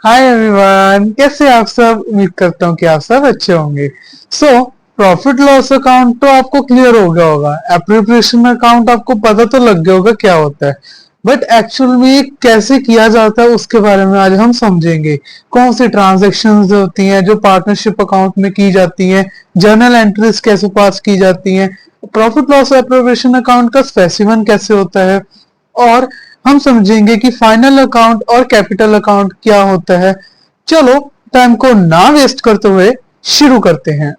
Hi everyone, कैसे आप सब। उम्मीद करता हूँ कि आप सब अच्छे होंगे। सो प्रॉफिट लॉस अकाउंट तो आपको क्लियर हो गया होगा। एप्रोप्रिएशन अकाउंट आपको पता तो लग गया होगा क्या होता है, बट एक्चुअल में ये कैसे किया जाता है उसके बारे में आज हम समझेंगे। कौन सी ट्रांजैक्शंस होती हैं जो पार्टनरशिप अकाउंट में की जाती हैं, जर्नल एंट्रीज कैसे पास की जाती हैं, प्रॉफिट लॉस एप्रोप्रिएशन अकाउंट का स्पेसिफिक कैसे होता है, और हम समझेंगे कि फाइनल अकाउंट और कैपिटल अकाउंट क्या होता है। चलो टाइम को ना वेस्ट करते हुए शुरू करते हैं।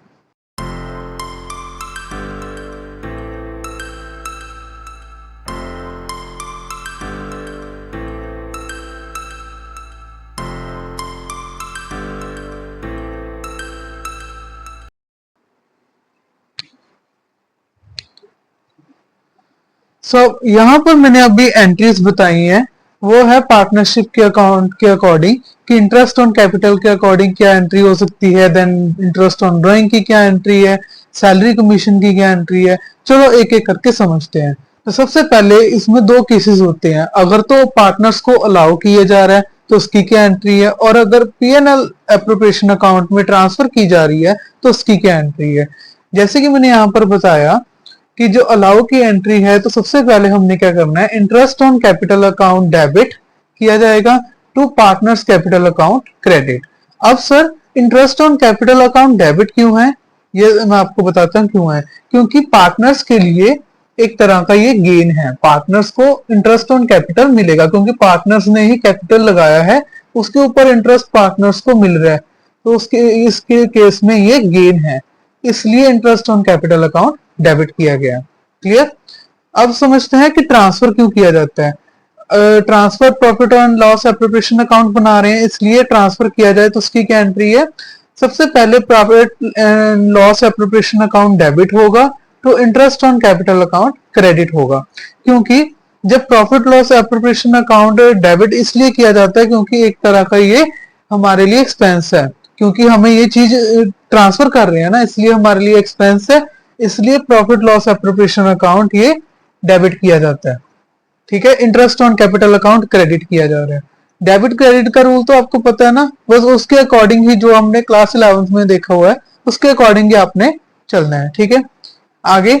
यहाँ पर मैंने अभी एंट्रीज बताई हैं, वो है पार्टनरशिप के अकाउंट के अकॉर्डिंग कि इंटरेस्ट ऑन कैपिटल के अकॉर्डिंग क्या एंट्री हो सकती है, देन इंटरेस्ट ऑन ड्राइंग की क्या एंट्री है, सैलरी कमीशन की क्या एंट्री है। चलो एक एक करके समझते हैं। तो सबसे पहले इसमें दो केसेस होते हैं। अगर तो पार्टनर्स को अलाउ किया जा रहा है तो उसकी क्या एंट्री है, और अगर पीएनएल एप्रोप्रिएशन अकाउंट में ट्रांसफर की जा रही है तो उसकी क्या एंट्री है। जैसे कि मैंने यहाँ पर बताया कि जो अलाउ की एंट्री है, तो सबसे पहले हमने क्या करना है, interest on capital account debit किया जाएगा to partners capital account credit. अब sir, interest on capital account debit क्यों है, ये मैं आपको बताता हूँ क्यों है। क्योंकि पार्टनर्स के लिए एक तरह का ये गेन है, पार्टनर्स को इंटरेस्ट ऑन कैपिटल मिलेगा क्योंकि पार्टनर्स ने ही कैपिटल लगाया है, उसके ऊपर इंटरेस्ट पार्टनर्स को मिल रहा है, तो उसके इसके केस में ये गेन है, इसलिए interest on capital account debit किया गया। क्लियर। अब समझते हैं कि ट्रांसफर क्यों किया जाता है। Transfer profit and loss appropriation account बना रहे हैं, इसलिए ट्रांसफर किया जाए तो उसकी क्या एंट्री है। सबसे पहले profit and loss appropriation account debit होगा तो interest on capital account credit होगा। क्योंकि जब profit loss appropriation account debit इसलिए किया जाता है क्योंकि एक तरह का ये हमारे लिए एक्सपेंस है, क्योंकि हमें ये चीज ट्रांसफर कर रहे हैं ना, इसलिए हमारे लिए एक्सपेंस है, इसलिए प्रॉफिट लॉस एप्रोप्रिएशन अकाउंट ये डेबिट किया जाता है। ठीक है, interest on capital account credit किया जा रहा है। डेबिट क्रेडिट का रूल तो आपको पता है ना, बस उसके अकॉर्डिंग ही जो हमने क्लास 11th में देखा हुआ है उसके अकॉर्डिंग ही आपने चलना है। ठीक है, आगे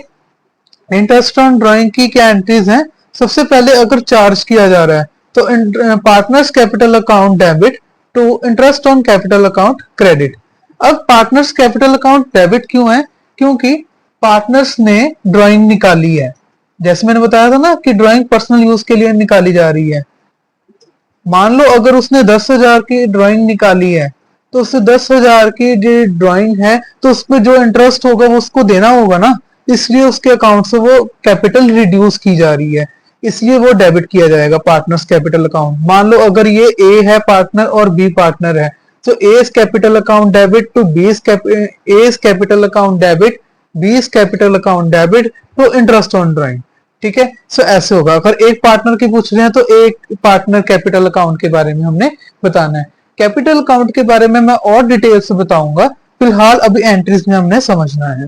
इंटरेस्ट ऑन ड्राइंग की क्या एंट्रीज हैं। सबसे पहले अगर चार्ज किया जा रहा है तो partners capital account debit to interest on capital account credit. अब पार्टनर्स कैपिटल अकाउंट डेबिट क्यों है, क्योंकि पार्टनर्स ने ड्राइंग निकाली है। जैसे मैंने बताया था ना कि ड्राइंग पर्सनल यूज के लिए निकाली जा रही है। मान लो अगर उसने 10,000 की ड्राइंग निकाली है तो उससे 10,000 की जो ड्राइंग है तो उसमें जो इंटरेस्ट होगा वो उसको देना होगा ना, इसलिए उसके अकाउंट से वो कैपिटल रिड्यूस की जा रही है, इसलिए वो डेबिट किया जाएगा पार्टनर्स कैपिटल अकाउंट। मान लो अगर ये ए है पार्टनर और बी पार्टनर है, तो A capital account debit to B A capital account debit, B capital account debit to interest on drawing. ठीक है, सो ऐसे होगा। अगर एक पार्टनर की पूछ रहे हैं तो एक पार्टनर कैपिटल अकाउंट के बारे में हमने बताना है। कैपिटल अकाउंट के बारे में मैं और डिटेल से बताऊंगा, फिलहाल अभी एंट्रीज में हमने समझना है।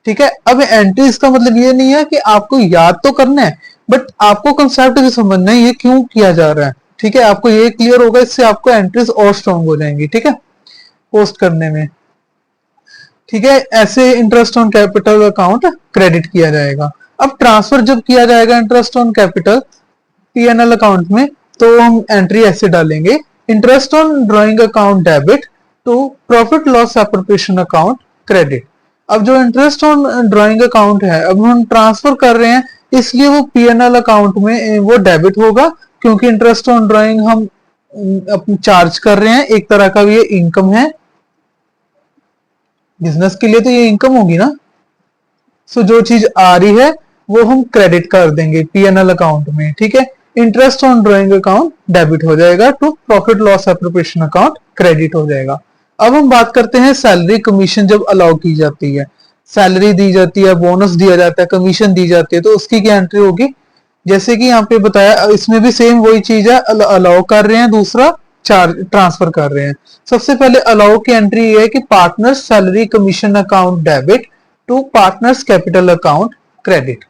ठीक है, अब एंट्रीज का मतलब ये नहीं है कि आपको याद तो करना है, बट आपको कंसेप्ट भी समझना है ये क्यों किया जा रहा है। ठीक है, आपको ये क्लियर होगा, इससे आपको एंट्रीज और स्ट्रॉन्ग हो जाएंगी। ठीक है, पोस्ट करने में। ठीक है, ऐसे interest on capital account credit किया जाएगा। अब ट्रांसफर जब किया जाएगा interest on capital PNL account में, तो हम एंट्री ऐसे डालेंगे, interest on drawing account debit to profit loss appropriation account credit. अब जो इंटरेस्ट ऑन ड्राइंग अकाउंट है, अब हम ट्रांसफर कर रहे हैं, इसलिए वो पीएनएल अकाउंट में वो डेबिट होगा, क्योंकि इंटरेस्ट ऑन ड्राइंग हम चार्ज कर रहे हैं, एक तरह का ये इनकम है, बिजनेस के लिए तो ये इनकम होगी ना। सो जो चीज आ रही है वो हम क्रेडिट कर देंगे पीएनएल अकाउंट में। ठीक है, interest on drawing account debit हो जाएगा to profit loss appropriation account credit हो जाएगा। अब हम बात करते हैं सैलरी कमीशन जब अलाउ की जाती है, सैलरी दी जाती है, बोनस दिया जाता है, कमीशन दी जाती है, तो उसकी क्या एंट्री होगी। जैसे कि यहाँ पे बताया, इसमें भी सेम वही चीज है, अलाउ कर रहे हैं, दूसरा चार्ज ट्रांसफर कर रहे हैं। सबसे पहले अलाउ की एंट्री ये है कि partners salary commission account debit to partners capital account credit.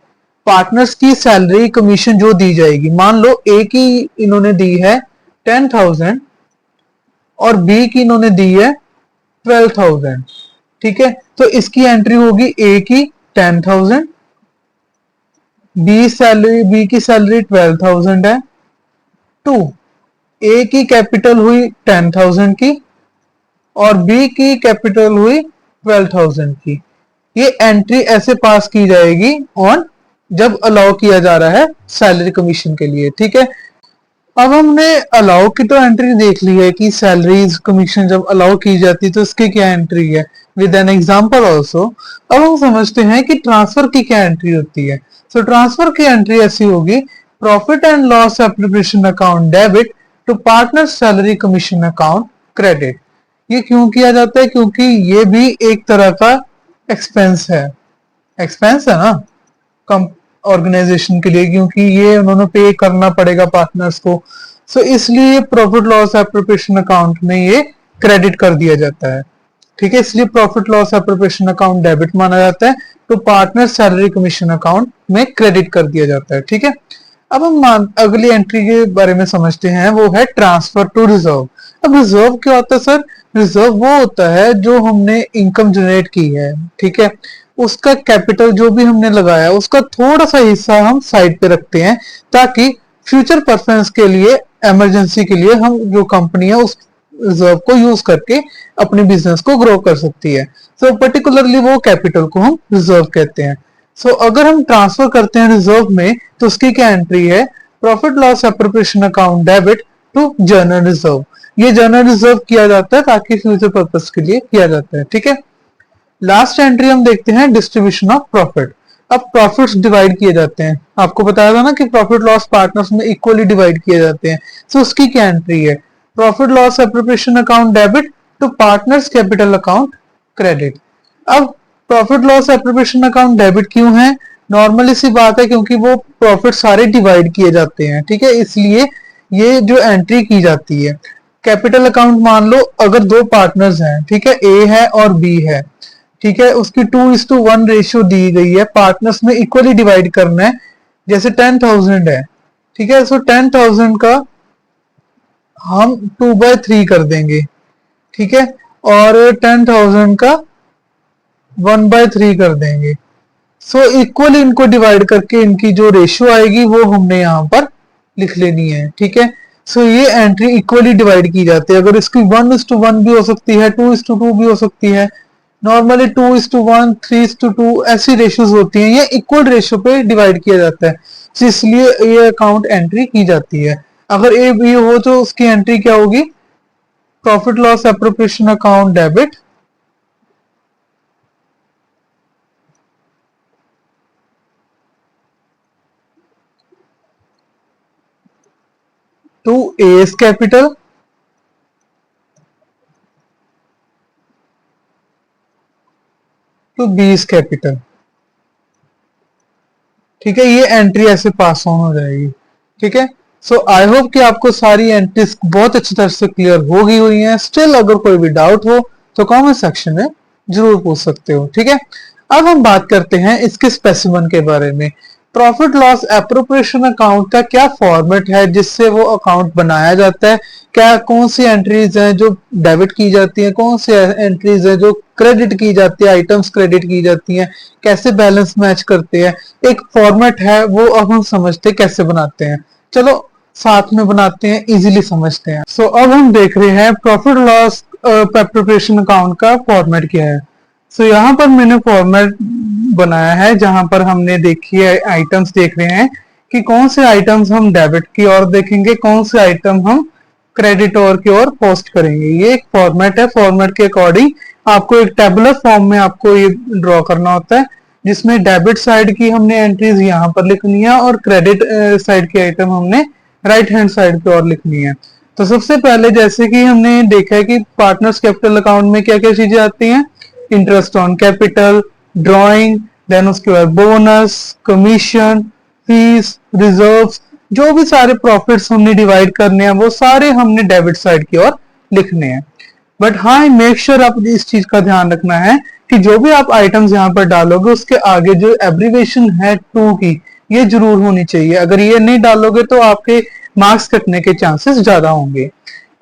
Partners की सैलरी कमीशन जो दी जाएगी, मान लो ए की इन्होंने दी है 10,000, और बी की इन्होंने दी है 12,000। ठीक है, तो इसकी एंट्री होगी ए की 10,000, बी की सैलरी 12,000 है, टू ए की कैपिटल हुई 10,000 की और बी की कैपिटल हुई 12,000 की। ये एंट्री ऐसे पास की जाएगी ऑन जब अलाउ किया जा रहा है सैलरी कमीशन के लिए। ठीक है, अब हमने अलाउ की तो एंट्री देख ली है कि सैलरीज कमीशन जब अलाउ की जाती है तो इसकी क्या एंट्री है, विद एन एग्जांपल आल्सो। अब हम समझते हैं कि ट्रांसफर की क्या एंट्री होती है। सो ट्रांसफर की एंट्री ऐसी होगी, profit and loss appropriation account debit to partner salary commission account credit. ये क्यों किया जाता है, क्योंकि ये भी एक तरह का एक्सपेंस है, एक्सपेंस है ना ऑर्गेनाइजेशन के लिए, क्योंकि ये उन्होंने पे करना पड़ेगा पार्टनर्स को। सो इसलिए प्रॉफिट लॉस एप्रोप्रिएशन अकाउंट में ये क्रेडिट कर दिया जाता है। ठीक है, इसलिए profit loss appropriation account debit माना जाता है, तो पार्टनर सैलरी कमीशन अकाउंट में क्रेडिट कर दिया जाता है। ठीक है, अब हम अगली एंट्री के बारे में समझते हैं, वो है ट्रांसफर टू रिजर्व। अब रिजर्व क्या होता है सर? रिजर्व वो होता है जो हमने इनकम जनरेट की है, ठीक है, उसका कैपिटल जो भी हमने लगाया उसका थोड़ा सा हिस्सा हम साइड पे रखते हैं, ताकि फ्यूचर परफॉर्मेंस के लिए, इमरजेंसी के लिए हम जो कंपनी है उस रिजर्व को यूज करके अपने बिजनेस को ग्रो कर सकती है। सो पर्टिकुलरली वो कैपिटल को हम रिजर्व कहते हैं। सो अगर हम ट्रांसफर करते हैं रिजर्व में तो उसकी क्या एंट्री है, profit loss appropriation account debit to general reserve. ये जनरल रिजर्व किया जाता है ताकि फ्यूचर पर्पस के लिए किया जाता है। ठीक है, लास्ट एंट्री हम देखते हैं डिस्ट्रीब्यूशन ऑफ प्रॉफिट। अब प्रॉफिट्स डिवाइड किए जाते हैं, आपको बताया था ना कि प्रॉफिट लॉस पार्टनर्स में इक्वली डिवाइड किए जाते हैं। सो उसकी क्या एंट्री है, profit loss appropriation account debit to partners capital account credit. अब profit loss appropriation account debit क्यों है? नॉर्मली सी बात है, क्योंकि वो प्रॉफिट सारे डिवाइड किए जाते हैं। ठीक है, इसलिए ये जो एंट्री की जाती है, कैपिटल अकाउंट मान लो अगर दो पार्टनर्स हैं, ठीक है, ए है और बी है, ठीक है, उसकी 2:1 रेशियो दी गई है, पार्टनर्स में इक्वली डिवाइड करना है। जैसे 10,000 है, ठीक है, सो 10,000 का हम 2/3 कर देंगे, ठीक है, और 10,000 का 1/3 कर देंगे। सो इक्वली इनको डिवाइड करके इनकी जो रेशियो आएगी वो हमने यहाँ पर लिख लेनी है। ठीक है, सो ये एंट्री इक्वली डिवाइड की जाती है। अगर इसकी 1:1 भी हो सकती है, 2:2 भी हो सकती है, नॉर्मली 2:1, 3:2 ऐसी रेशियोज होती हैं, ये इक्वल रेशियो पे डिवाइड किया जाता है, तो इसलिए ये अकाउंट एंट्री की जाती है। अगर ए बी हो तो उसकी एंट्री क्या होगी, profit loss appropriation account debit to A's capital to B's capital. ठीक है, ये एंट्री ऐसे पास ऑन हो जाएगी। ठीक है, सो आई होप कि आपको सारी एंट्रीज बहुत अच्छी तरह से क्लियर हो गई हुई हैं। स्टिल अगर कोई भी डाउट हो तो कमेंट सेक्शन में जरूर पूछ सकते हो। ठीक है, अब हम बात करते हैं इसके स्पेसिफिक के बारे में। प्रॉफिट लॉस एप्रोप्रिएशन अकाउंट का क्या फॉर्मेट है जिससे वो अकाउंट बनाया जाता है, क्या कौन सी एंट्रीज हैं जो डेबिट की जाती हैं, कौन सी एंट्रीज हैं जो क्रेडिट की जाती है, आइटम्स क्रेडिट की जाती हैं, कैसे बैलेंस मैच करते हैं, एक फॉर्मेट है वो अब हम समझते हैं कैसे बनाते हैं। चलो साथ में बनाते हैं, इजीली समझते हैं। सो अब हम देख रहे हैं प्रॉफिट लॉस एप्रोप्रिएशन अकाउंट का फॉर्मेट क्या है। सो यहाँ पर मैंने फॉर्मेट बनाया है जहां पर हमने देखी है, आइटम्स देख रहे हैं कि कौन से आइटम्स हम डेबिट की ओर देखेंगे, कौन से आइटम हम क्रेडिट और की ओर पोस्ट करेंगे। ये एक फॉर्मेट है, फॉर्मेट के अकॉर्डिंग आपको एक टेबुलर फॉर्म में आपको ये ड्रॉ करना होता है, जिसमें डेबिट साइड की हमने एंट्रीज यहाँ पर लिखनी है और क्रेडिट साइड की आइटम हमने राइट हैंड साइड की ओर लिखनी है। तो सबसे पहले जैसे कि हमने देखा है कि पार्टनर्स कैपिटल अकाउंट में क्या क्या चीजें आती हैं, interest on capital, drawing, then उसके बाद बोनस, कमीशन, फीस, रिजर्व्स, जो भी सारे प्रॉफिट्स हमने डिवाइड करने हैं वो सारे हमने डेबिट साइड की ओर लिखने हैं। बट हाँ, मेक श्योर आप इस चीज का ध्यान रखना है कि जो भी आप आइटम्स यहाँ पर डालोगे उसके आगे जो एब्रीवेशन है टू की, ये जरूर होनी चाहिए। अगर ये नहीं डालोगे तो आपके मार्क्स कटने के चांसेस ज्यादा होंगे।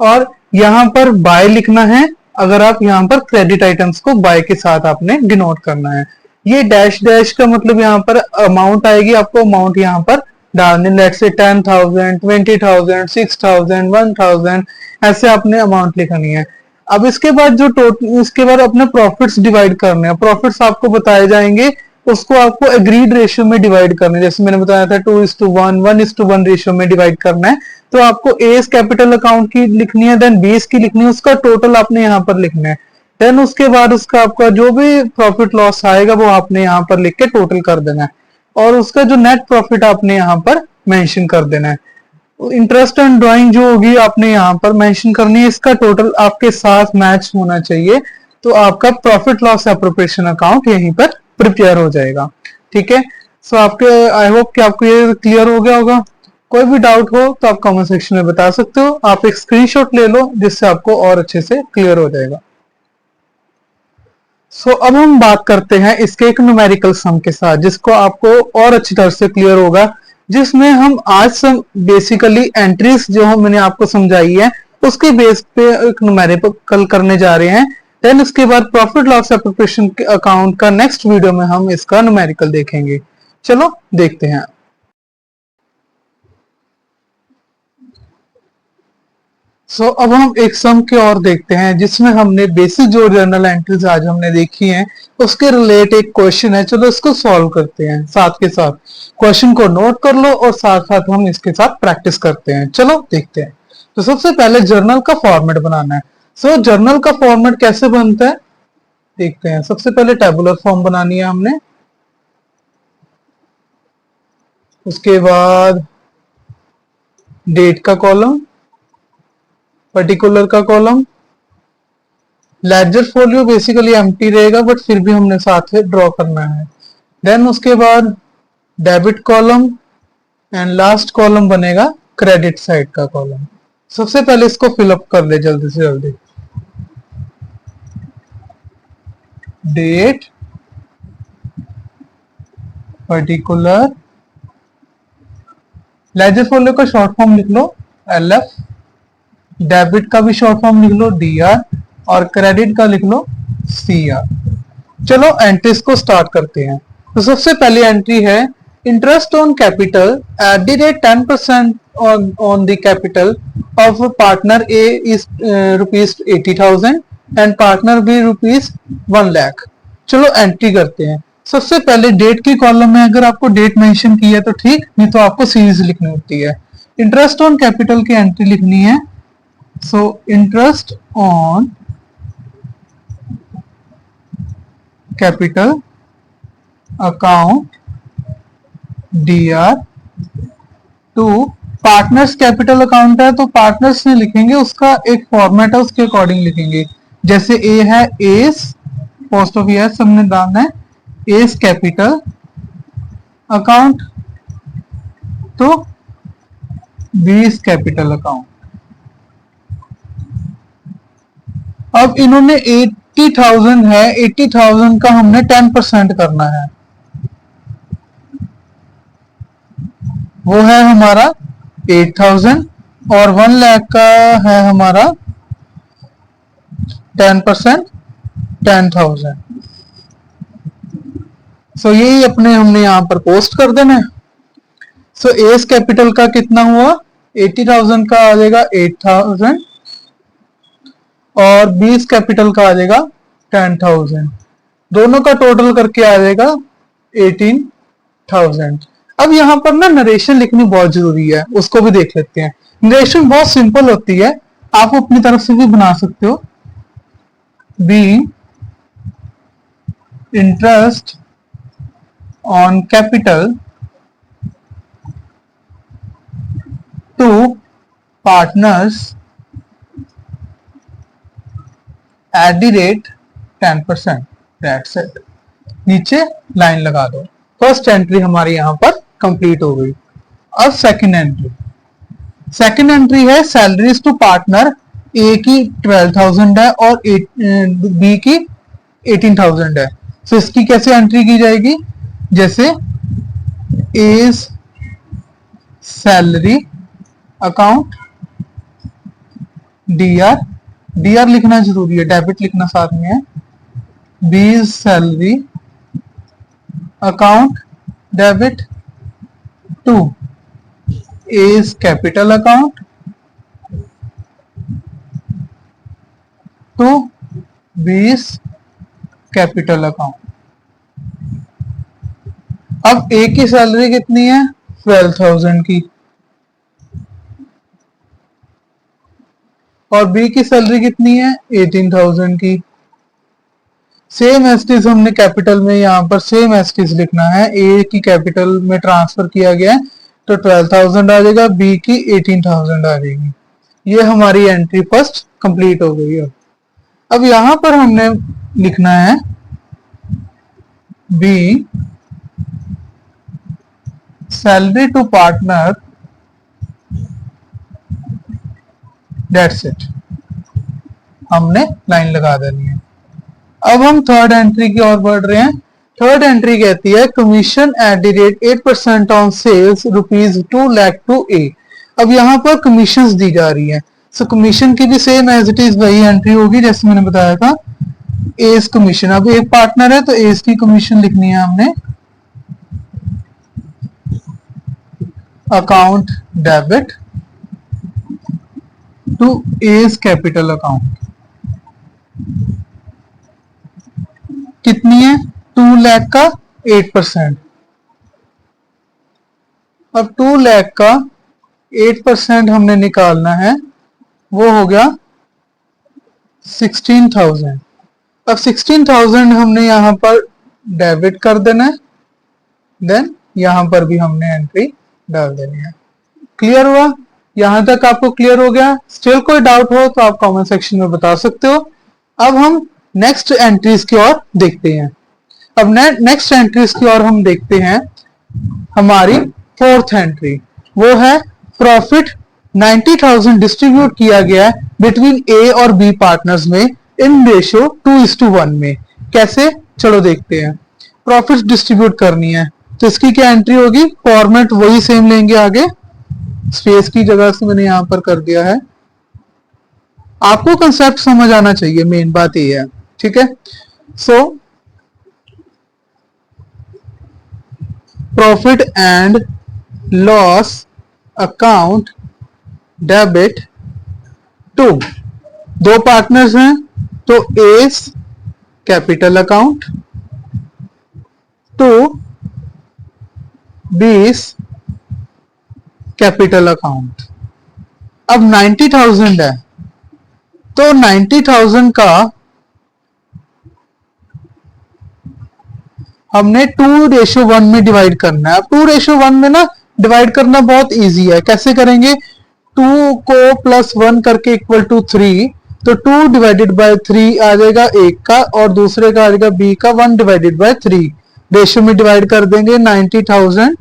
और यहाँ पर बाय लिखना है। अगर आप यहाँ पर क्रेडिट आइटम्स को बाय के साथ आपने डिनोट करना है। ये डैश डैश का मतलब यहाँ पर अमाउंट आएगी, आपको अमाउंट यहाँ पर डालने, लेट्स से 10,000, 20,000, 6,000, 1,000, ऐसे आपने अमाउंट लिखनी है। अब इसके बाद जो टोटल, इसके बाद अपने प्रॉफिट्स डिवाइड करने हैं। प्रॉफिट्स आपको बताए जाएंगे, उसको आपको एग्रीड रेशियो में डिवाइड करना है। जैसे मैंने बताया था 2:1, 1:1 रेशियो में डिवाइड करना है। तो आपको एस कैपिटल अकाउंट की लिखनी है, देन बीस की लिखनी है, उसका टोटल आपने यहाँ पर लिखना है। देन उसके बाद उसका आपका जो भी प्रॉफिट लॉस आएगा वो आपने यहाँ पर लिख के टोटल कर देना है, और उसका जो नेट प्रॉफिट आपने यहाँ पर मेंशन कर देना है। इंटरेस्ट एंड ड्राइंग जो होगी आपने यहाँ पर मेंशन करनी है, इसका टोटल आपके साथ मैच होना चाहिए, तो आपका प्रॉफिट लॉस एप्रोप्रिएशन अकाउंट यहीं पर प्रिपेयर हो जाएगा। ठीक है, सो आपके, आई होप कि आपको ये क्लियर हो गया होगा। कोई भी डाउट हो तो आप कमेंट सेक्शन में बता सकते हो। आप एक स्क्रीनशॉट ले लो जिससे आपको और अच्छे से क्लियर हो जाएगा। अब हम बात करते हैं इसके एक न्यूमेरिकल सम के साथ, जिसको आपको और अच्छी तरह से क्लियर होगा, जिसमें हम आज बेसिकली एंट्रीज जो मैंने आपको समझाई है उसके बेस पे एक न्यूमेरिकल करने जा रहे हैं। देन उसके बाद प्रॉफिट लॉस एप्रोप्रिएशन अकाउंट का नेक्स्ट वीडियो में हम इसका न्यूमेरिकल देखेंगे। चलो देखते हैं। अब हम एक सम के और देखते हैं, जिसमें हमने बेसिक जो जर्नल एंट्रीज आज हमने देखी हैं उसके रिलेट एक क्वेश्चन है। चलो इसको सॉल्व करते हैं साथ के साथ। क्वेश्चन को नोट कर लो और साथ साथ हम इसके साथ प्रैक्टिस करते हैं। चलो देखते हैं। तो सबसे पहले जर्नल का फॉर्मेट बनाना है। जर्नल का फॉर्मेट कैसे बनता है देखते हैं। सबसे पहले टेबुलर फॉर्म बनानी है हमने, उसके बाद डेट का कॉलम, पर्टिकुलर का column, ledger folio basically empty रहेगा बट फिर भी हमने साथ में ड्रॉ करना है। देन उसके बाद debit column and last column बनेगा क्रेडिट साइड का कॉलम। सबसे पहले इसको फिलअप कर ले जल्दी से जल्दी। डेट, पर्टिकुलर, लेजर फोलियो का शॉर्ट फॉर्म लिख लो LF, डेबिट का भी शॉर्ट फॉर्म लिख लो DR, और क्रेडिट का लिख लो CR। चलो एंट्रीज को स्टार्ट करते हैं। तो सबसे पहली एंट्री है interest on capital eight the rate 10% on the capital of partner A is rupees 80,000 and partner B rupees 1 lakh। चलो एंट्री करते हैं। सबसे पहले डेट की कॉलम में अगर आपको डेट मेंशन की है तो ठीक, नहीं तो आपको सीरीज लिखनी होती है। इंटरेस्ट ऑन कैपिटल की एंट्री लिखनी है। So interest on capital account DR to partners capital account है तो पार्टनर्स में लिखेंगे, उसका एक फॉर्मेट है उसके अकॉर्डिंग लिखेंगे। जैसे ए है एस, पोस्ट ऑफ ईयर सबने डालना है एस कैपिटल अकाउंट, तो बीस कैपिटल अकाउंट। अब इन्होंने 80,000 है, 80,000 का हमने 10% करना है, वो है हमारा 8,000, और 1 लाख का है हमारा 10%, 10,000। यही अपने हमने यहां पर पोस्ट कर देना है। एस कैपिटल का कितना हुआ, 80,000 का आ जाएगा 8,000, और 20 कैपिटल का आ जाएगा 10,000, दोनों का टोटल करके आ जाएगा 18,000। अब यहाँ पर ना नरेशन लिखनी बहुत जरूरी है, उसको भी देख लेते हैं। नरेशन बहुत सिंपल होती है, आप अपनी तरफ से भी बना सकते हो। B interest on capital to partners at the rate 10%, that's it. नीचे लाइन लगा दो। फर्स्ट एंट्री हमारी यहां पर कंप्लीट हो गई। अब सेकंड एंट्री, सेकंड एंट्री है सैलरीज टू पार्टनर। ए की 12,000 है और बी की 18,000 है। इसकी कैसे एंट्री की जाएगी, जैसे A's salary account DR, DR लिखना जरूरी है, डेबिट लिखना साथ में है। B's salary account debit to A's capital account to B's capital account. अब ए की सैलरी कितनी है 12,000 की, और बी की सैलरी कितनी है 18,000 की। सेम एस्टिस हमने कैपिटल में यहाँ पर सेम एस्टिस लिखना है, ए की कैपिटल में ट्रांसफर किया गया है तो 12,000 आ जाएगा, बी की 18,000 आ जाएगी। ये हमारी एंट्री फर्स्ट कंप्लीट हो गई है। अब यहां पर हमने लिखना है B salary to partner, that's it, हमने लाइन लगा देनी है। अब हम थर्ड एंट्री की ओर बढ़ रहे हैं। थर्ड एंट्री कहती है commission at the rate 8% on sales ₹2 lakh to A. अब यहाँ पर कमीशंस दी जा रही है, सो कमीशन की भी सेम एज इट इज वही एंट्री होगी जैसे मैंने बताया था, एज कमीशन। अब एक पार्टनर है तो एज की कमीशन लिखनी है हमने, account debit to A's capital account. कितनी है 2 लाख का 8%। अब 2 लाख का 8% हमने निकालना है, वो हो गया 16,000। अब 16,000 हमने यहां पर डेबिट कर देना है, देन यहां पर भी हमने एंट्री डाल देनी है। क्लियर हुआ? यहां तक आपको क्लियर हो गया? स्टिल कोई डाउट हो तो आप कमेंट सेक्शन में बता सकते हो। अब हम नेक्स्ट एंट्रीज की ओर देखते हैं। अब नेक्स्ट एंट्रीज की ओर हम देखते हैं। हमारी फोर्थ एंट्री वो है प्रॉफिट 90,000 डिस्ट्रीब्यूट किया गया है बिटवीन ए और बी पार्टनर्स में इन रेशियो 2:1 में। कैसे, चलो देखते हैं। प्रॉफिट डिस्ट्रीब्यूट करनी है तो इसकी क्या एंट्री होगी, फॉर्मेट वही सेम लेंगे, आगे स्पेस की जगह से मैंने यहां पर कर दिया है। आपको कंसेप्ट समझ आना चाहिए, मेन बात ये है, ठीक है। So profit and loss account debit to, दो पार्टनर्स हैं तो A's capital account to B's capital account. अब 90,000 है तो 90,000 का हमने 2:1 में डिवाइड करना है। अब 2:1 में ना डिवाइड करना बहुत इजी है। कैसे करेंगे, 2 को +1 करके = 3, तो 2 डिवाइडेड बाय 3 आ जाएगा एक का, और दूसरे का आ जाएगा बी का 1 डिवाइडेड बाय 3। रेशियो में डिवाइड कर देंगे 90,000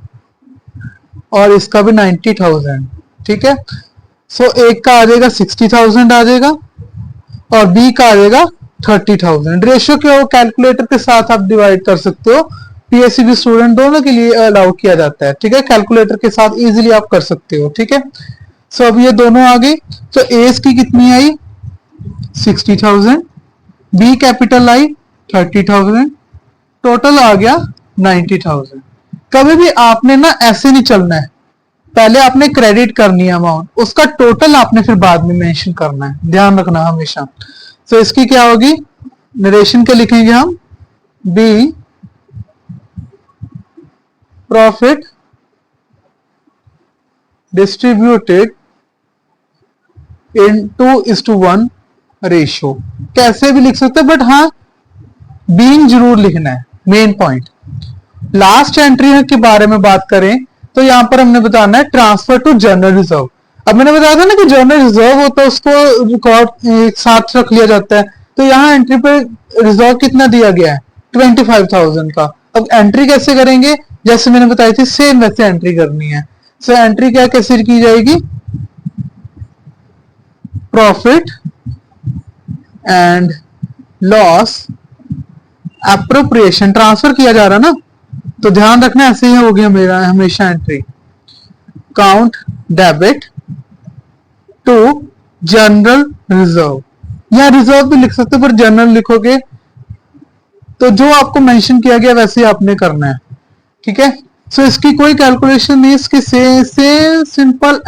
और इसका भी 90,000, ठीक है। सो एक का आ जाएगा 60,000 आ जाएगा और बी का आ जाएगा 30,000। रेशियो क्या कैलकुलेटर के साथ आप डिवाइड कर सकते हो, पीएससीबी स्टूडेंट दोनों के लिए अलाउ किया जाता है, ठीक है। कैलकुलेटर के साथ इजीली आप कर सकते हो, ठीक है। सो अब ये दोनों आ गई, तो एस की कितनी आई 60,000, बी कैपिटल आई 30,000, टोटल आ गया 90,000। कभी भी आपने ना ऐसे नहीं चलना है, पहले आपने क्रेडिट करनी है अमाउंट, उसका टोटल आपने फिर बाद में मेंशन करना है, ध्यान रखना हमेशा। तो इसकी क्या होगी, नरेशन के लिखेंगे हम be profit distributed in 2:1 ratio. कैसे भी लिख सकते हैं, बट हाँ बीइंग जरूर लिखना है, मेन पॉइंट। लास्ट एंट्री के बारे में बात करें तो यहां पर हमने बताना है ट्रांसफर टू जनरल रिजर्व। अब मैंने बताया था ना कि जनरल रिजर्व होता है उसको रिकॉर्ड एक साथ रख लिया जाता है, तो यहाँ एंट्री पे रिजर्व कितना दिया गया है 25,000 का। अब एंट्री कैसे करेंगे, जैसे मैंने बताई थी सेम वैसे एंट्री करनी है। सो एंट्री क्या कैसे की जाएगी, profit and loss appropriation, transfer किया जा रहा ना, तो ध्यान रखना ऐसे ही हो गया मेरा हमेशा entry, account debit to general reserve, या रिजर्व भी लिख सकते हो, पर जनरल लिखोगे तो जो आपको मेंशन किया गया वैसे ही आपने करना है, ठीक है। सो इसकी कोई कैलकुलेशन नहीं, इसकी से सिंपल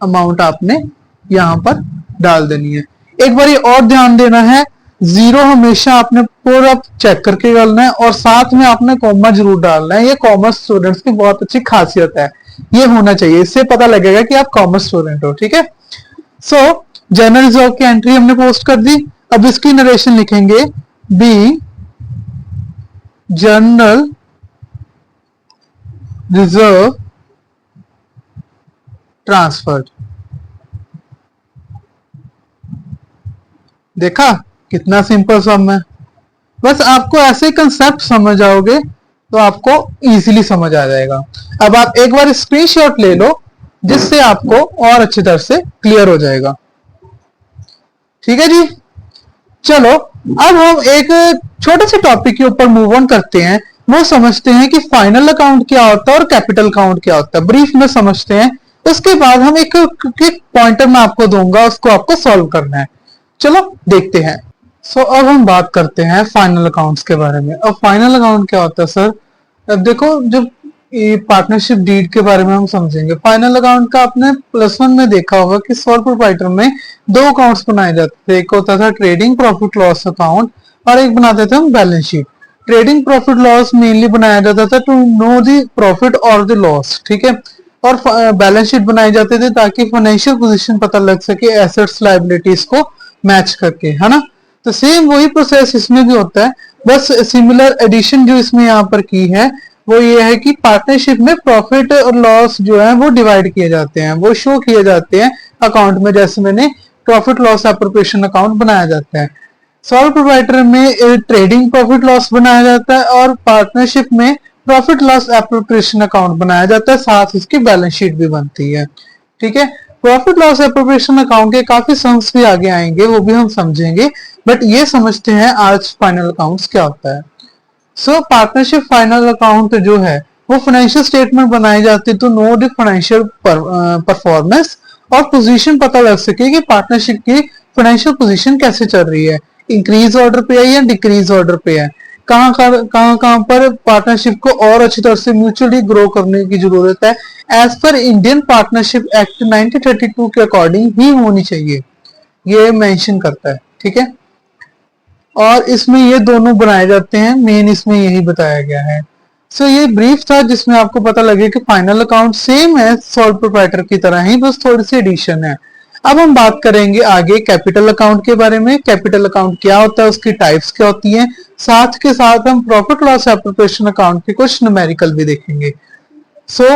अमाउंट आपने यहां पर डाल देनी है। एक बार और ध्यान देना है, जीरो हमेशा आपने पूरा चेक करके डालना है, और साथ में आपने कॉमा जरूर डालना है। ये कॉमर्स स्टूडेंट्स की बहुत अच्छी खासियत है, ये होना चाहिए, इससे पता लगेगा कि आप कॉमर्स स्टूडेंट हो, ठीक है। सो जनरल रिजर्व की एंट्री हमने पोस्ट कर दी। अब इसकी नरेशन लिखेंगे, बी जनरल रिजर्व ट्रांसफर्ड। देखा कितना सिंपल सम है। बस आपको ऐसे कंसेप्ट समझ आओगे तो आपको इजीली समझ आ जाएगा। अब आप एक बार स्क्रीनशॉट ले लो, जिससे आपको और अच्छी तरह से क्लियर हो जाएगा, ठीक है जी। चलो अब हम एक छोटे से टॉपिक के ऊपर मूव ऑन करते हैं, वो समझते हैं कि फाइनल अकाउंट क्या होता है और कैपिटल अकाउंट क्या होता है। ब्रीफ में समझते हैं, उसके बाद हम एक क्विक पॉइंटर मैं आपको दूंगा, उसको आपको सॉल्व करना है। चलो देखते हैं। सो अब हम बात करते हैं फाइनल अकाउंट्स के बारे में। अब फाइनल अकाउंट क्या होता है सर? अब देखो, जब ये पार्टनरशिप डीड के बारे में हम समझेंगे। फाइनल अकाउंट का आपने +1 में देखा होगा कि सोल प्रोप्राइटर में दो अकाउंट्स बनाए जाते थे, एक होता था ट्रेडिंग प्रॉफिट लॉस अकाउंट और एक बनाते थे हम balance sheet. Trading profit loss mainly बनाया जाता था टू नो द प्रॉफिट और द लॉस, ठीक है। और बैलेंस शीट बनाए जाते थे ताकि फाइनेंशियल पोजीशन पता लग सके एसेट्स लायबिलिटीज को मैच करके, है ना। तो सेम वही प्रोसेस इसमें भी होता है, बस सिमिलर एडिशन जो इसमें यहाँ पर की है वो ये है कि पार्टनरशिप में प्रॉफिट और लॉस जो है वो डिवाइड किए जाते हैं, वो शो किए जाते हैं अकाउंट में, जैसे मैंने प्रॉफिट लॉस एप्रोप्रिएशन अकाउंट बनाया जाता है। सोल प्रोप्राइटर में ट्रेडिंग प्रॉफिट लॉस बनाया जाता है और पार्टनरशिप में प्रॉफिट लॉस एप्रोप्रिएशन अकाउंट बनाया जाता है, साथ इसकी बैलेंस शीट भी बनती है, ठीक है। प्रॉफिट लॉस एप्रोप्रिएशन अकाउंट के काफी सम्स भी आगे आएंगे, वो भी हम समझेंगे, बट ये समझते हैं आज फाइनल अकाउंट्स क्या होता है। सो पार्टनरशिप फाइनल अकाउंट जो है वो फाइनेंशियल स्टेटमेंट बनाई जाती है तो नो द फाइनेंशियल परफॉर्मेंस और पोजीशन पता लग सके कि पार्टनरशिप की फाइनेंशियल पोजीशन कैसे चल रही है, इंक्रीज ऑर्डर पे है या डिक्रीज ऑर्डर पे है, कहां पर पार्टनरशिप को और अच्छी तरह से म्यूचुअली ग्रो करने की जरूरत है, as per Indian partnership act 1932 के अकॉर्डिंग ही होनी चाहिए, ये मेंशन करता है, ठीक है। और इसमें ये दोनों बनाए जाते हैं, मेन इसमें यही बताया गया है। सो ये ब्रीफ था जिसमें आपको पता लगे कि फाइनल अकाउंट सेम है सोल प्रोप्राइटर की तरह ही, बस थोड़ी सी एडिशन है। अब हम बात करेंगे आगे कैपिटल अकाउंट के बारे में। कैपिटल अकाउंट क्या होता है, उसकी टाइप्स क्या होती हैं, साथ के साथ हम प्रॉफिट लॉस एप्रोप्रिएशन अकाउंट के कुछ न्यूमेरिकल भी देखेंगे। सो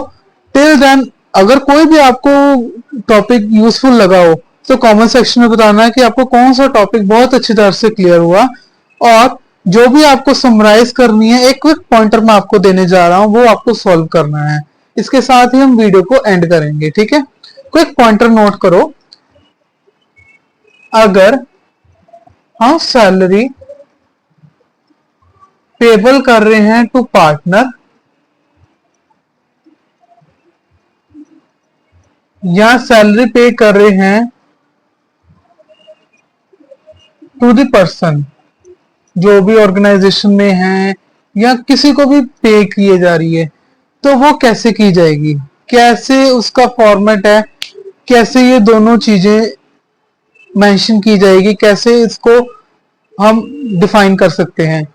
टिल देन अगर कोई भी आपको टॉपिक यूजफुल लगा हो तो कमेंट सेक्शन में बताना है कि आपको कौन सा टॉपिक बहुत अच्छी तरह से क्लियर हुआ, और जो भी आपको समराइज करनी है एक क्विक पॉइंटर मैं आपको देने जा रहा हूं, वो आपको सॉल्व करना है। इसके साथ ही हम वीडियो को एंड करेंगे, ठीक है। क्विक पॉइंटर नोट करो, अगर हम सैलरी पेबल कर रहे हैं टू पार्टनर या सैलरी पे कर रहे हैं टू द पर्सन, जो भी ऑर्गेनाइजेशन में है या किसी को भी पे किए जा रही है, तो वो कैसे की जाएगी, कैसे उसका फॉर्मेट है, कैसे ये दोनों चीजें मेंशन की जाएगी, कैसे इसको हम डिफाइन कर सकते हैं।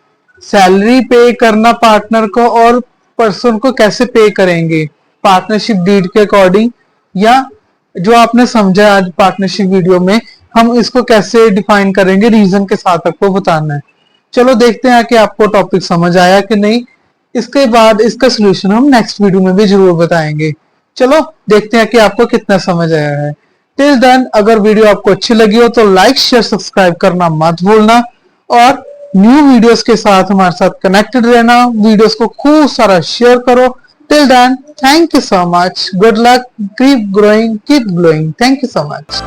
सैलरी पे करना पार्टनर को और पर्सन को कैसे पे करेंगे पार्टनरशिप डीड के अकॉर्डिंग, या जो आपने समझा आज पार्टनरशिप वीडियो में हम इसको कैसे डिफाइन करेंगे, रीजन के साथ आपको बताना है। चलो देखते हैं कि आपको टॉपिक समझ आया कि नहीं। इसके बाद इसका सोल्यूशन हम नेक्स्ट वीडियो में भी जरूर बताएंगे। चलो देखते हैं कि आपको कितना समझ आया है। टिल देन अगर वीडियो आपको अच्छी लगी हो तो लाइक शेयर सब्सक्राइब करना मत भूलना, और न्यू वीडियोस के साथ हमारे साथ कनेक्टेड रहना, वीडियोस को खूब सारा शेयर करो। Till then thank you so much, good luck, keep growing, keep glowing, thank you so much.